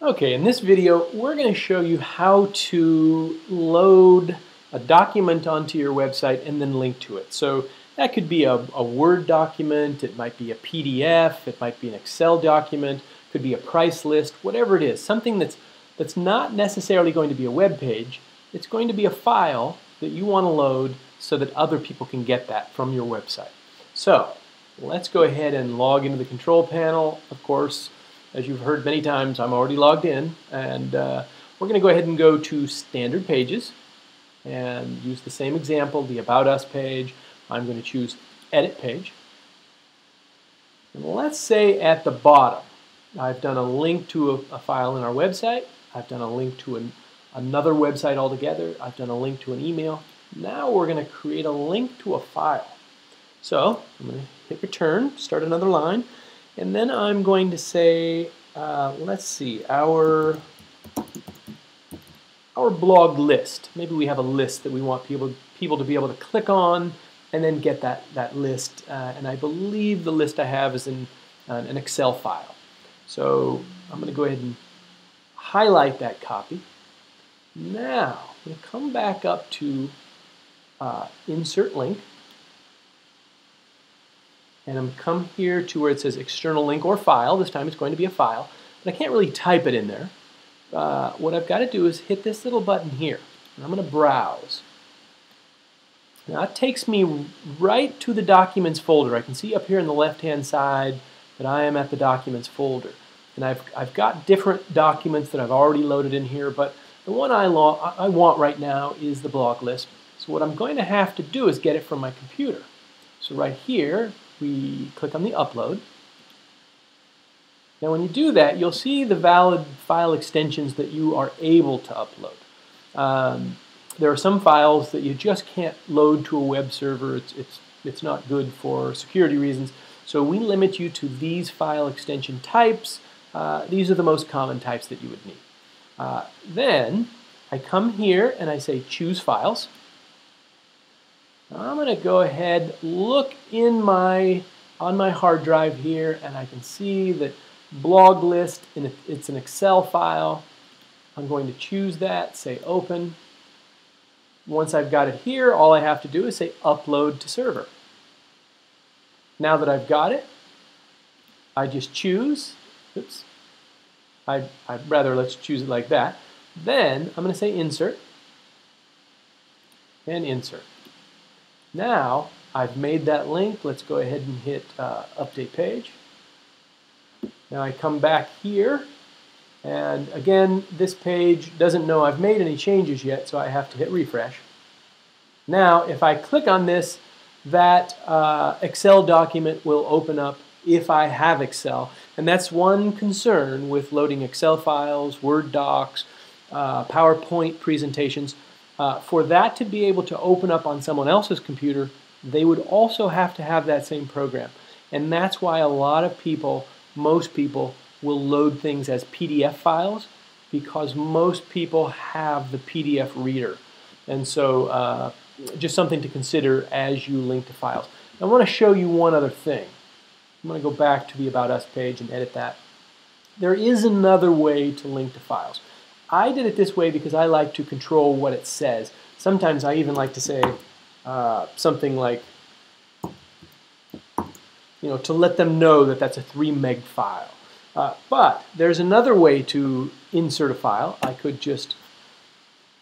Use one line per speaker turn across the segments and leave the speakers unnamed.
Okay, in this video, we're going to show you how to load a document onto your website and then link to it. So that could be a Word document, it might be a PDF, it might be an Excel document, it could be a price list, whatever it is. Something that's not necessarily going to be a web page, it's going to be a file that you want to load so that other people can get that from your website. So let's go ahead and log into the control panel. Of course, as you've heard many times, I'm already logged in, and we're going to go ahead and go to Standard Pages and use the same example, the About Us page. I'm going to choose Edit Page. And let's say at the bottom, I've done a link to a file in our website. I've done a link to another website altogether. I've done a link to an email. Now we're going to create a link to a file. So I'm going to hit Return, start another line. And then I'm going to say, let's see, our blog list. Maybe we have a list that we want people to be able to click on and then get that list. And I believe the list I have is in an Excel file. So I'm going to go ahead and highlight that copy. Now I'm going to come back up to Insert Link. And I'm come here to where it says external link or file. This time it's going to be a file, but I can't really type it in there. What I've got to do is hit this little button here, and I'm going to browse. Now it takes me right to the Documents folder. I can see up here on the left-hand side that I am at the Documents folder. And I've got different documents that I've already loaded in here, but the one I want right now is the blog list. So what I'm going to have to do is get it from my computer. So right here, we click on the upload. Now when you do that, you'll see the valid file extensions that you are able to upload. There are some files that you just can't load to a web server. It's not good for security reasons. So we limit you to these file extension types. These are the most common types that you would need. Then I come here and I say Choose Files. I'm going to go ahead, look on my hard drive here, and I can see that blog list, and it's an Excel file. I'm going to choose that, say Open. Once I've got it here, all I have to do is say Upload to Server. Now that I've got it, I just choose, oops, let's choose it like that. Then I'm going to say Insert, and Insert. Now I've made that link. Let's go ahead and hit Update Page. Now I come back here, and again, this page doesn't know I've made any changes yet, so I have to hit Refresh. Now if I click on this, that Excel document will open up if I have Excel, and that's one concern with loading Excel files, Word docs, PowerPoint presentations. For that to be able to open up on someone else's computer, they would also have to have that same program. And that's why a lot of people, most people, will load things as PDF files, because most people have the PDF reader. And so just something to consider as you link to files. I want to show you one other thing. I'm going to go back to the About Us page and edit that. There is another way to link to files. I did it this way because I like to control what it says. Sometimes I even like to say something like, to let them know that that's a 3 meg file. But there's another way to insert a file. I could just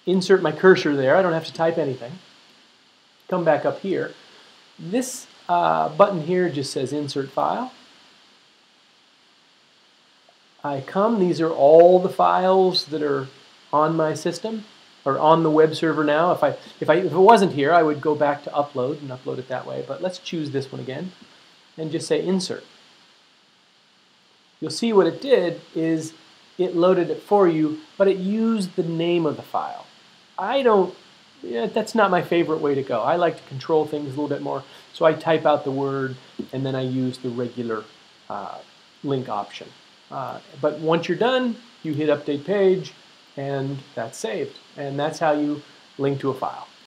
insert my cursor there. I don't have to type anything. Come back up here. This button here just says Insert File. These are all the files that are on my system, or on the web server now. If it wasn't here, I would go back to Upload and upload it that way. But let's choose this one again and just say Insert. You'll see what it did is it loaded it for you, but it used the name of the file. That's not my favorite way to go. I like to control things a little bit more, so I type out the word and then I use the regular link option. But once you're done, you hit Update Page, and that's saved. And that's how you link to a file.